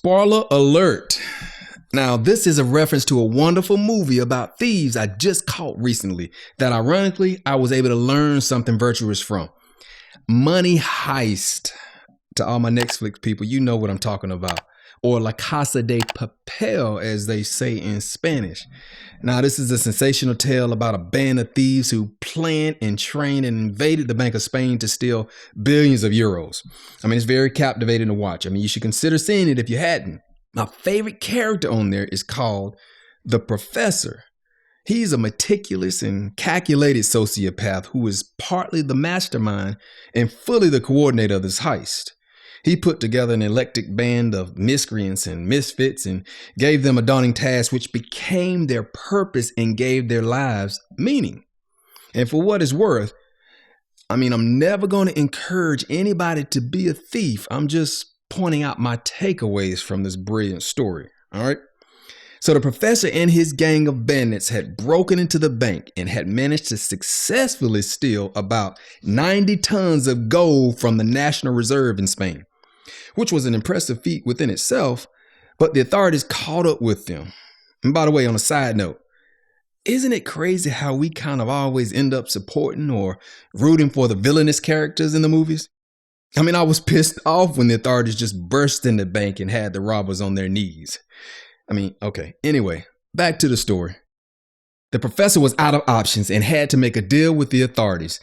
Spoiler alert. Now, this is a reference to a wonderful movie about thieves I just caught recently that ironically I was able to learn something virtuous from. Money Heist. To all my Netflix people, you know what I'm talking about. Or La Casa de Papel, as they say in Spanish. Now, this is a sensational tale about a band of thieves who planned and trained and invaded the Bank of Spain to steal billions of euros. I mean, it's very captivating to watch. I mean, you should consider seeing it if you hadn't. My favorite character on there is called the Professor. He's a meticulous and calculated sociopath who is partly the mastermind and fully the coordinator of this heist. He put together an eclectic band of miscreants and misfits and gave them a daunting task which became their purpose and gave their lives meaning. And for what it's worth, I mean, I'm never going to encourage anybody to be a thief. I'm just pointing out my takeaways from this brilliant story. All right. So the professor and his gang of bandits had broken into the bank and had managed to successfully steal about 90 tons of gold from the National Reserve in Spain, which was an impressive feat within itself, but the authorities caught up with them. And by the way, on a side note, isn't it crazy how we kind of always end up supporting or rooting for the villainous characters in the movies? I mean, I was pissed off when the authorities just burst in the bank and had the robbers on their knees. I mean, okay. Anyway, back to the story. The professor was out of options and had to make a deal with the authorities.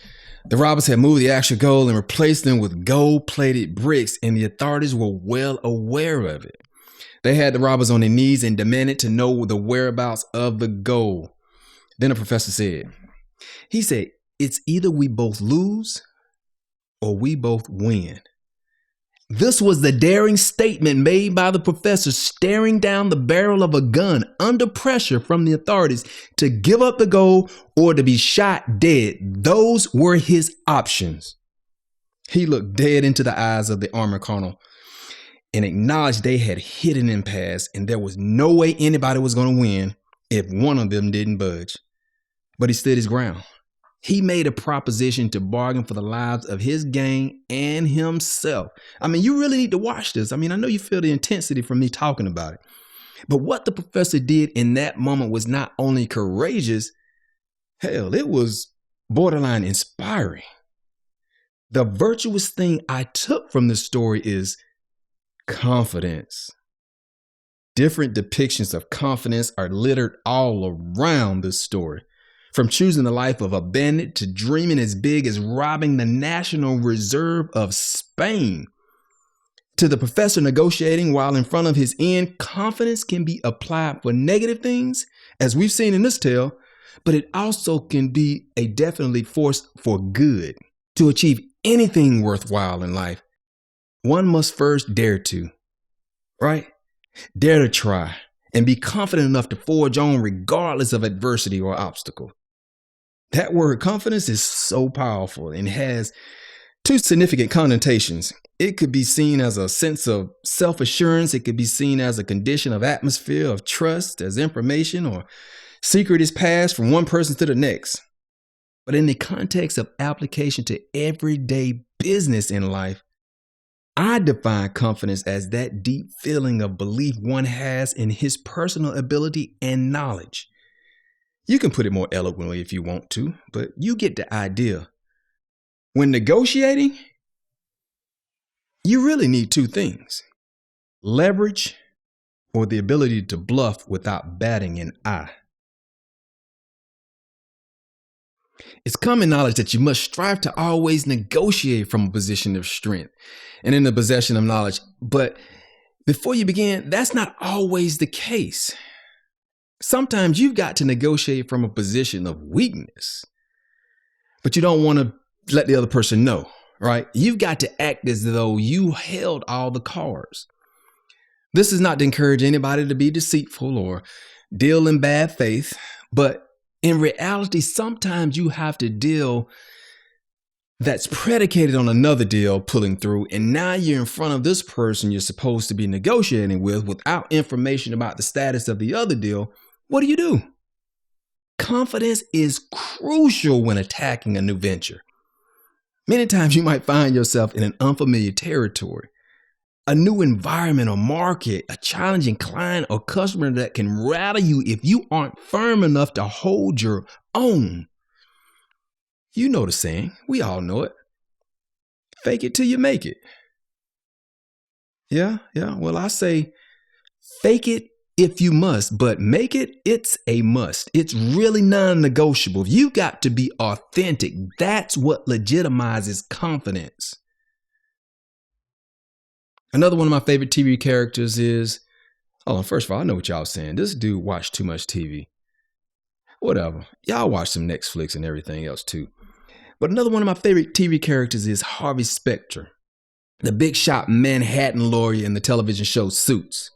The robbers had moved the actual gold and replaced them with gold-plated bricks, and the authorities were well aware of it. They had the robbers on their knees and demanded to know the whereabouts of the gold. Then the professor said, it's either we both lose or we both win. This was the daring statement made by the professor staring down the barrel of a gun under pressure from the authorities to give up the gold or to be shot dead. Those were his options. He looked dead into the eyes of the armored colonel and acknowledged they had hit an impasse and there was no way anybody was going to win if one of them didn't budge. But he stood his ground. He made a proposition to bargain for the lives of his gang and himself. I mean, you really need to watch this. I mean, I know you feel the intensity from me talking about it. But what the professor did in that moment was not only courageous, hell, it was borderline inspiring. The virtuous thing I took from this story is confidence. Different depictions of confidence are littered all around this story. From choosing the life of a bandit to dreaming as big as robbing the National Reserve of Spain. To the professor negotiating while in front of his end, confidence can be applied for negative things, as we've seen in this tale, but it also can be a definitely force for good. To achieve anything worthwhile in life, one must first dare to, right? Dare to try and be confident enough to forge on regardless of adversity or obstacle. That word confidence is so powerful and has two significant connotations. It could be seen as a sense of self-assurance. It could be seen as a condition of atmosphere of trust as information or secret is passed from one person to the next. But in the context of application to everyday business in life, I define confidence as that deep feeling of belief one has in his personal ability and knowledge. You can put it more eloquently if you want to, but you get the idea. When negotiating, you really need two things: leverage or the ability to bluff without batting an eye. It's common knowledge that you must strive to always negotiate from a position of strength and in the possession of knowledge. But before you begin, that's not always the case. Sometimes you've got to negotiate from a position of weakness, but you don't want to let the other person know, right? You've got to act as though you held all the cards. This is not to encourage anybody to be deceitful or deal in bad faith, but in reality, sometimes you have to deal that's predicated on another deal pulling through, and now you're in front of this person you're supposed to be negotiating with without information about the status of the other deal. What do? Confidence is crucial when attacking a new venture. Many times you might find yourself in an unfamiliar territory. a new environment or market, a challenging client or customer that can rattle you if you aren't firm enough to hold your own. You know the saying, we all know it. Fake it till you make it. Yeah. Well, I say fake it if you must, but make it, it's a must. It's really non-negotiable. You got to be authentic. That's what legitimizes confidence. Another one of my favorite TV characters is, first of all, I know what y'all saying. This dude watched too much TV. Whatever. Y'all watch some Netflix and everything else too. But another one of my favorite TV characters is Harvey Specter, the big shot Manhattan lawyer in the television show Suits.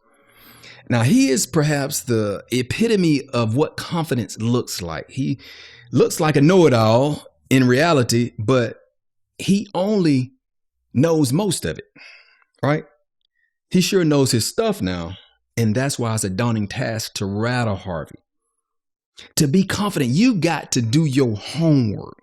Now, he is perhaps the epitome of what confidence looks like. He looks like a know-it-all in reality, but he only knows most of it, right? He sure knows his stuff now, and that's why it's a daunting task to rattle Harvey. To be confident, you got to do your homework.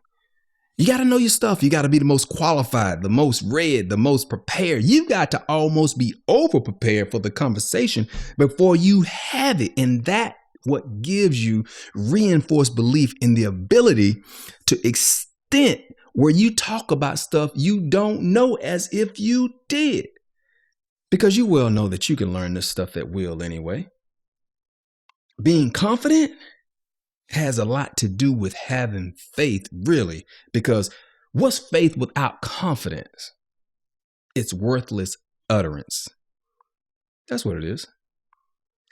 You got to know your stuff. You got to be the most qualified, the most read, the most prepared. You got to almost be over prepared for the conversation before you have it. And that what gives you reinforced belief in the ability to extent where you talk about stuff you don't know as if you did. Because you well know that you can learn this stuff at will anyway. Being confident has a lot to do with having faith, really, because what's faith without confidence? It's worthless utterance. That's what it is.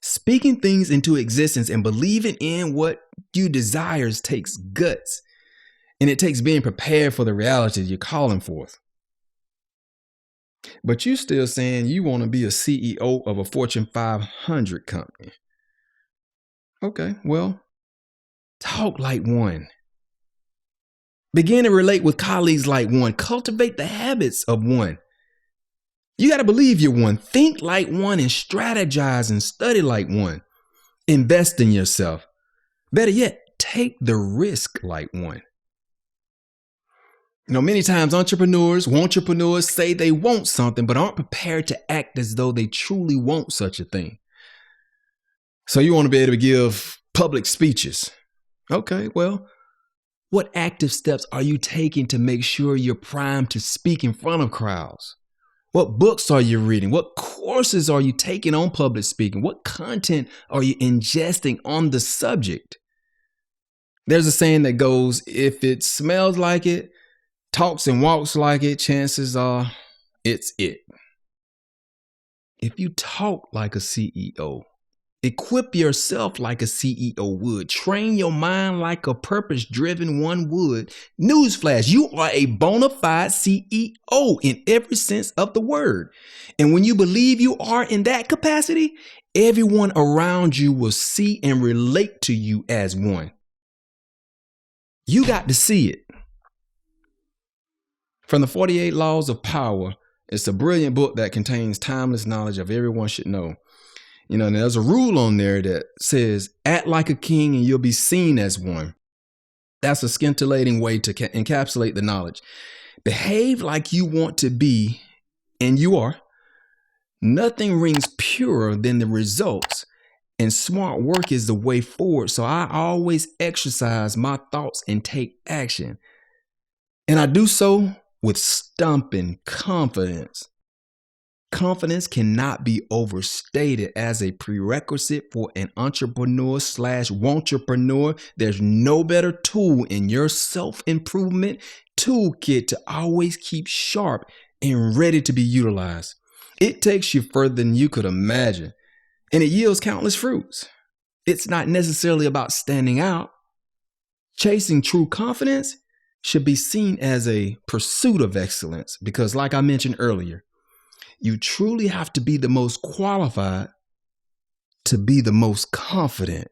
Speaking things into existence and believing in what you desire takes guts, and it takes being prepared for the reality you're calling forth. But you still saying you want to be a CEO of a Fortune 500 company. Okay, well, talk like one. Begin to relate with colleagues like one. Cultivate the habits of one. You got to believe you're one. Think like one and strategize and study like one. Invest in yourself. Better yet, take the risk like one. You know, many times entrepreneurs say they want something, but aren't prepared to act as though they truly want such a thing. So you want to be able to give public speeches. Okay, well, what active steps are you taking to make sure you're primed to speak in front of crowds? What books are you reading? What courses are you taking on public speaking? What content are you ingesting on the subject? There's a saying that goes, if it smells like it, talks and walks like it, chances are it's it. If you talk like a CEO, equip yourself like a CEO would, train your mind like a purpose-driven one would. Newsflash, you are a bona fide CEO in every sense of the word. And when you believe you are in that capacity, everyone around you will see and relate to you as one. You got to see it. From the 48 Laws of Power, it's a brilliant book that contains timeless knowledge of everyone should know. You know, and there's a rule on there that says, act like a king and you'll be seen as one. That's a scintillating way to encapsulate the knowledge. Behave like you want to be, and you are. Nothing rings purer than the results, and smart work is the way forward. So I always exercise my thoughts and take action. And I do so with stumping confidence. Confidence cannot be overstated as a prerequisite for an entrepreneur/wantrepreneur. There's no better tool in your self-improvement toolkit to always keep sharp and ready to be utilized. It takes you further than you could imagine, and it yields countless fruits. It's not necessarily about standing out. Chasing true confidence should be seen as a pursuit of excellence because, like I mentioned earlier, you truly have to be the most qualified to be the most confident.